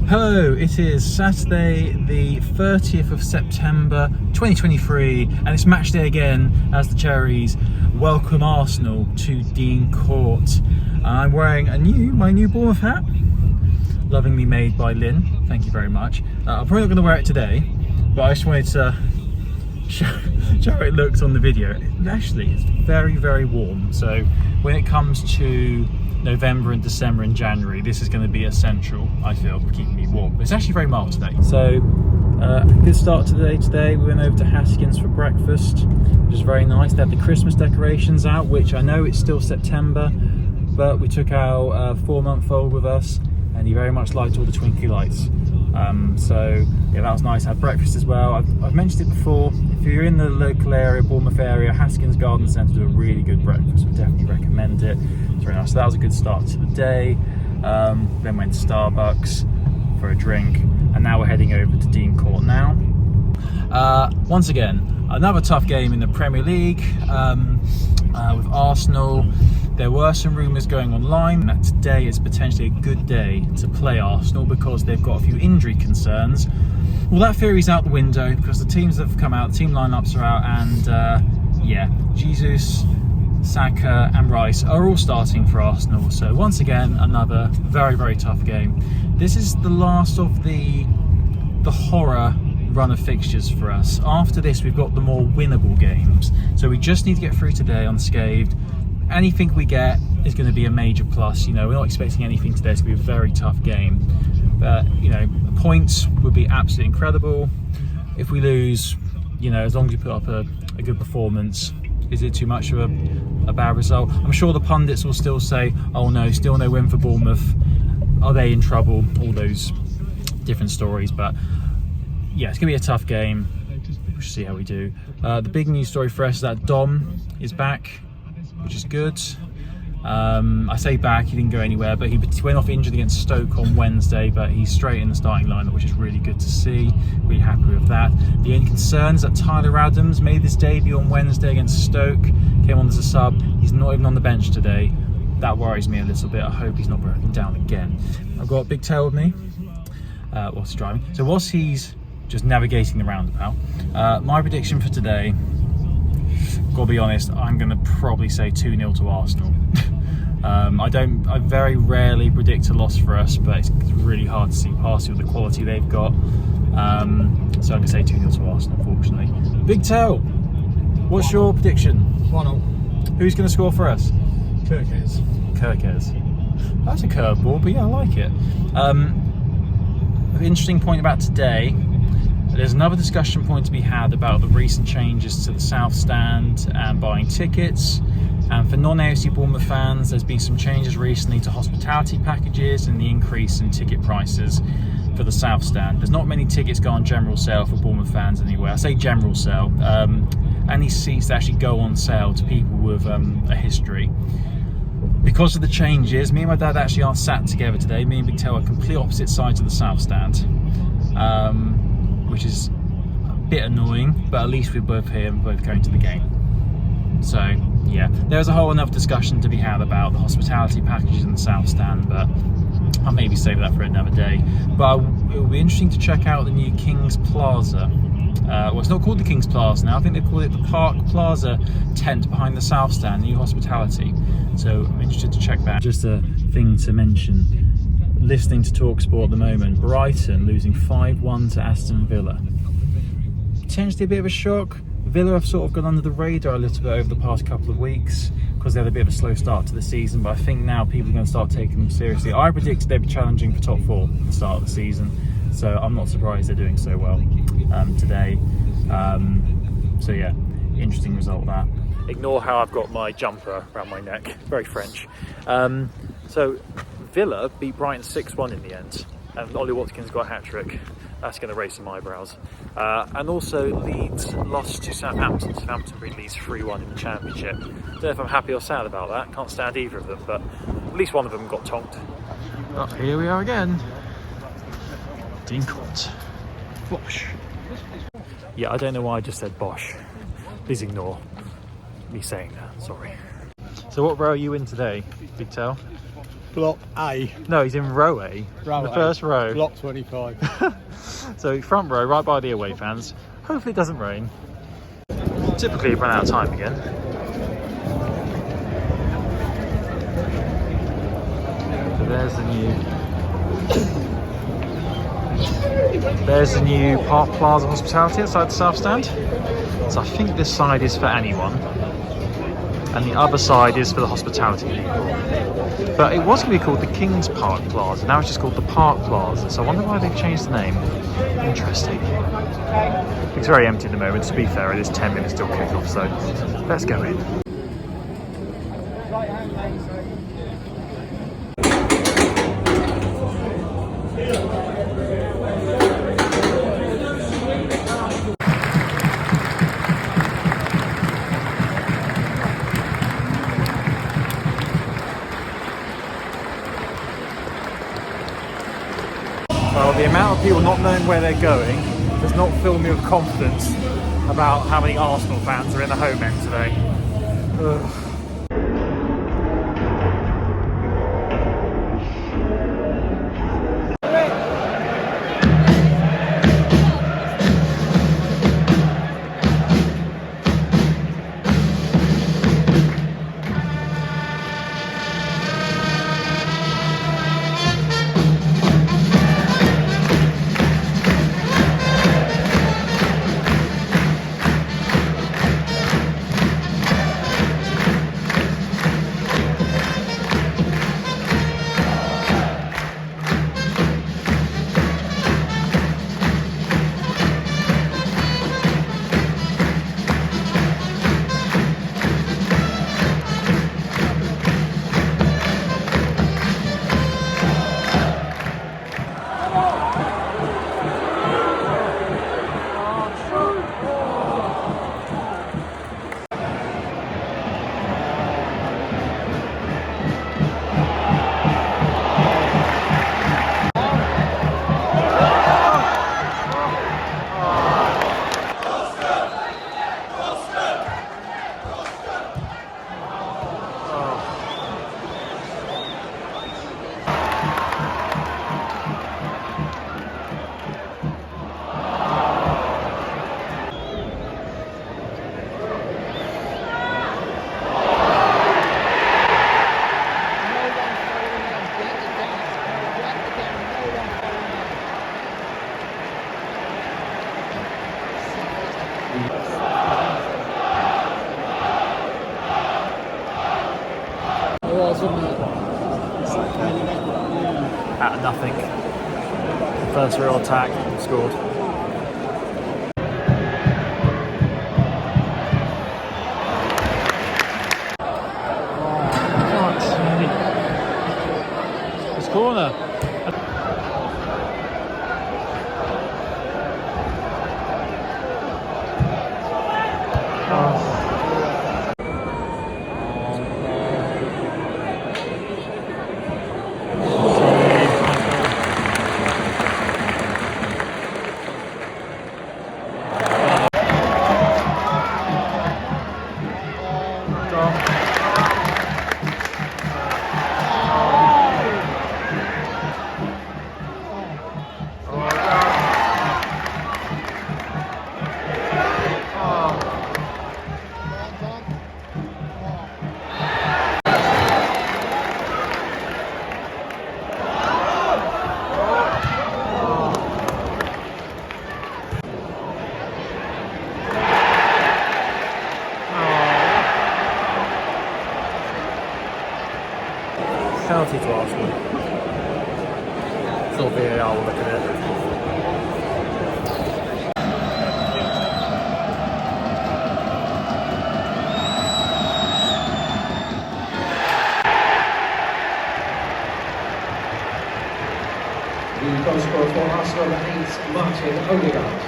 Hello, it is Saturday the 30th of September 2023 and it's match day again as the Cherries welcome Arsenal to Dean Court. I'm wearing my new Bournemouth hat, lovingly made by Lynn, thank you very much. I'm probably not going to wear it today, but I just wanted to show how it looks on the video. Actually, it's very, very warm, so when it comes to November and December and January, this is going to be essential, I feel, for keeping me warm. But it's actually very mild today. So, good start to the day today. We went over to Haskins for breakfast, which is very nice. They have the Christmas decorations out, which I know it's still September, but we took our 4-month-old with us, and he very much liked all the twinkly lights. So, yeah, that was nice. I had breakfast as well. I've mentioned it before. If you're in the local area, Bournemouth area, Haskins Garden Centre do a really good breakfast. Would definitely recommend it. It's very nice. So that was a good start to the day. Then went to Starbucks for a drink, and now we're heading over to Dean Court now. Once again, another tough game in the Premier League with Arsenal. There were some rumours going online that today is potentially a good day to play Arsenal because they've got a few injury concerns. Well, that theory's out the window because the teams have come out, the team lineups are out, and yeah, Jesus, Saka and Rice are all starting for Arsenal. So once again, another very, very tough game. This is the last of the horror run of fixtures for us. After this, we've got the more winnable games. So we just need to get through today unscathed. Anything we get is going to be a major plus. You know, we're not expecting anything today. It's going to be a very tough game. But, you know, points would be absolutely incredible. If we lose, you know, as long as we put up a good performance, is it too much of a bad result? I'm sure the pundits will still say, oh no, still no win for Bournemouth. Are they in trouble? All those different stories. But yeah, it's going to be a tough game. We'll see how we do. The big news story for us is that Dom is back, which is good. I say back, he didn't go anywhere, but he went off injured against Stoke on Wednesday, but he's straight in the starting lineup, which is really good to see. Really happy with that. The only concern is that Tyler Adams made his debut on Wednesday against Stoke, came on as a sub. He's not even on the bench today. That worries me a little bit. I hope he's not broken down again. I've got Big Tail with me whilst he's driving. So whilst he's just navigating the roundabout, my prediction for today, gotta be honest, I'm gonna probably say 2-0 to Arsenal. I very rarely predict a loss for us, but it's really hard to see past with the quality they've got. So I'm gonna say 2-0 to Arsenal, unfortunately. Big Tail, what's your prediction? 1-0. Who's gonna score for us? Cherries. That's a curveball, but yeah, I like it. An interesting point about today. There's another discussion point to be had about the recent changes to the South Stand and buying tickets. And for non-AFC Bournemouth fans, there's been some changes recently to hospitality packages and the increase in ticket prices for the South Stand. There's not many tickets go on general sale for Bournemouth fans anywhere. I say general sale. Any seats that actually go on sale to people with a history. Because of the changes, me and my dad actually aren't sat together today. Me and Big Tail are complete opposite sides of the South Stand. Which is a bit annoying, but at least we're both here and both going to the game. So yeah, there's a whole another discussion to be had about the hospitality packages in the South Stand, but I'll maybe save that for another day. But it will be interesting to check out the new King's Plaza. Well, it's not called the King's Plaza now. I think they call it the Park Plaza tent behind the South Stand, new hospitality. So I'm interested to check that. Just a thing to mention. Listening to TalkSport at the moment, Brighton losing 5-1 to Aston Villa. Potentially a bit of a shock. Villa have sort of gone under the radar a little bit over the past couple of weeks because they had a bit of a slow start to the season, but I think now people are going to start taking them seriously. I predicted they'd be challenging for top 4 at the start of the season, so I'm not surprised they're doing so well today. So yeah, interesting result that. Ignore how I've got my jumper around my neck, very French. So Villa beat Brighton 6-1 in the end, and Ollie Watkins got a hat-trick. That's going to raise some eyebrows. And also Leeds lost to Southampton. Southampton beat Leeds 3-1 in the Championship. Don't know if I'm happy or sad about that. Can't stand either of them, but at least one of them got tonked. Oh, here we are again. Dean Court. Bosh. Yeah, I don't know why I just said bosh. Please ignore me saying that, sorry. So what row are you in today, Big Tail? Block A. No, he's in row A. Row the A. first row. Block 25. So front row, right by the away fans. Hopefully it doesn't rain. Typically you've run out of time again. So there's the new Park Plaza Hospitality outside the South Stand. So I think this side is for anyone, and the other side is for the hospitality people. But it was going to be called the King's Park Plaza, now it's just called the Park Plaza, so I wonder why they've changed the name. Interesting. It's very empty at the moment, to be fair, it is 10 minutes till kick-off, so let's go in. Well, the amount of people not knowing where they're going does not fill me with confidence about how many Arsenal fans are in the home end today. Ugh. Out of nothing. First real attack, scored. It's corner. Penalty to Arsenal. It's not VAR, we'll look at it. The goal scorer for Arsenal is Martin Odegaard.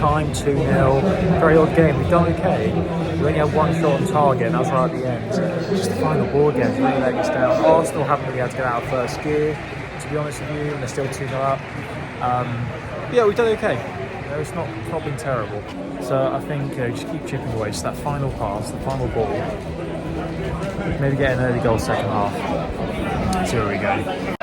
time, 2-0. Very odd game. We've done okay. We only had one shot on target, and that was right at the end. Just the final ball game really let us down. Arsenal haven't really had to get out of first gear, to be honest with you, and they're still 2-0 up. Yeah, we've done okay. It's not been terrible. So I think just keep chipping away. Just that final pass, the final ball. Maybe get an early goal second half. See where we go.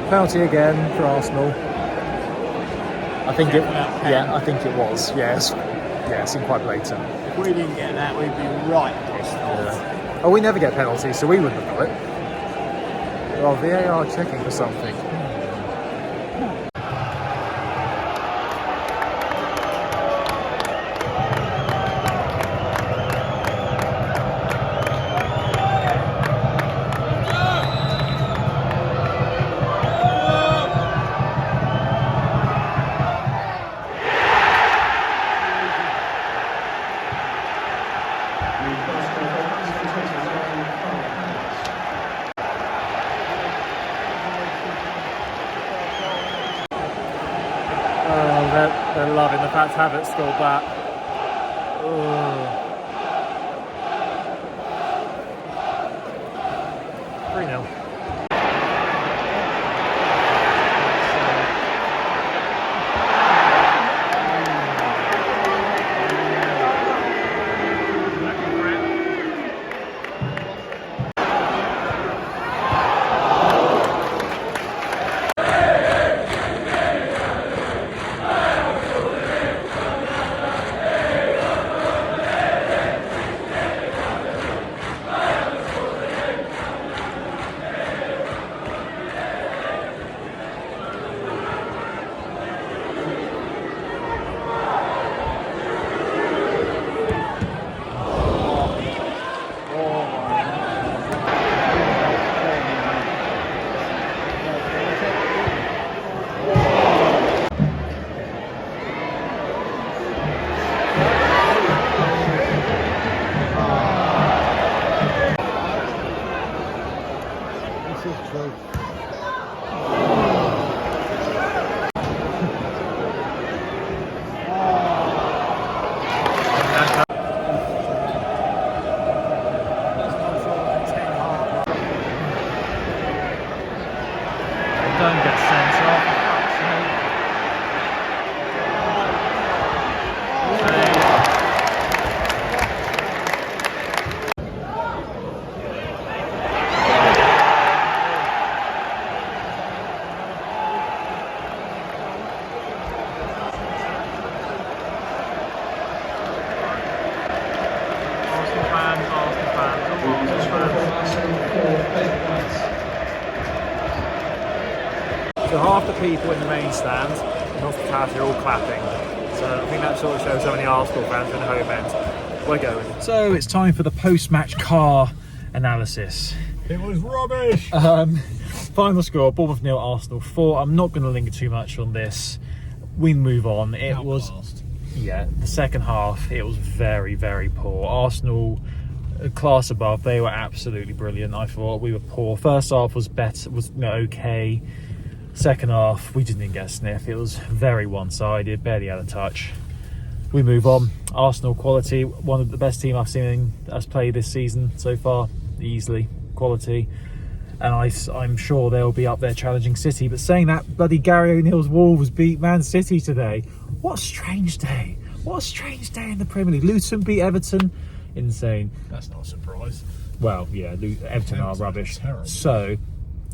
Penalty again for Arsenal. I think it. Yeah, I think it was. Yes. Yeah, it seemed quite blatant. If we didn't get that, we'd be right pissed off. Yeah. Oh, we never get penalties, so we wouldn't have got it. Well, VAR checking for something. They're loving the fact Havertz scored that. 3-0. Don't get sent off. So half the people in the main stand in hospitality are all clapping. So I think that sort of shows how many Arsenal fans are in the home end. We're going. So it's time for the post-match car analysis. It was rubbish. Final score: Bournemouth 0, Arsenal 4. I'm not going to linger too much on this. We move on. It was, yeah, the second half. It was very, very poor. Arsenal, a class above. They were absolutely brilliant. I thought we were poor. First half was better. Okay. Second half, we didn't get a sniff. It was very one-sided, barely had a touch. We move on. Arsenal quality, one of the best team I've seen us play this season so far, easily quality. And I'm sure they'll be up there challenging City. But saying that, bloody Gary O'Neill's Wolves beat Man City today. What a strange day. What a strange day in the Premier League. Luton beat Everton. Insane. That's not a surprise. Well, yeah, Everton are rubbish. Terrible. So,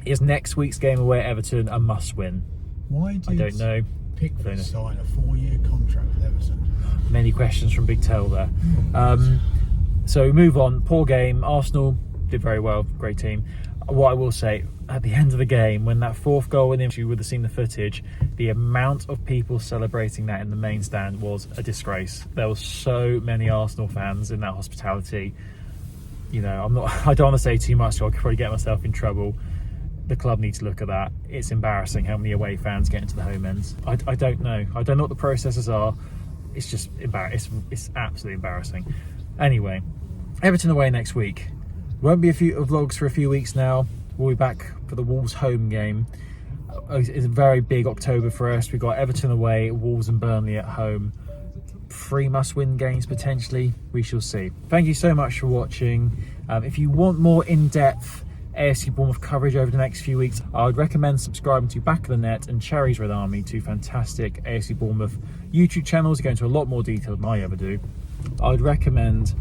is next week's game away at Everton a must-win? Why did I don't know. Pickford sign a 4-year contract with Everton? Many questions from Big Tell there. So we move on. Poor game. Arsenal did very well. Great team. What I will say, at the end of the game, when that fourth goal went in, you would have seen the footage, the amount of people celebrating that in the main stand was a disgrace. There were so many Arsenal fans in that hospitality. You know, I don't want to say too much, so I could probably get myself in trouble. The club needs to look at that. It's embarrassing how many away fans get into the home ends. I don't know. I don't know what the processes are. It's just embarrassing. It's absolutely embarrassing. Anyway, Everton away next week. Won't be a few vlogs for a few weeks now. We'll be back for the Wolves home game. It's a very big October for us. We've got Everton away, Wolves and Burnley at home. 3 must-win games potentially. We shall see. Thank you so much for watching. If you want more in-depth AFC Bournemouth coverage over the next few weeks, I would recommend subscribing to Back of the Net and Cherries Red Army, 2 fantastic AFC Bournemouth YouTube channels. Go into a lot more detail than I ever do. I would recommend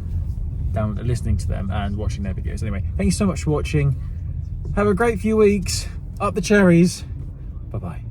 listening to them and watching their videos. Anyway, thank you so much for watching. Have a great few weeks. Up the Cherries. Bye bye.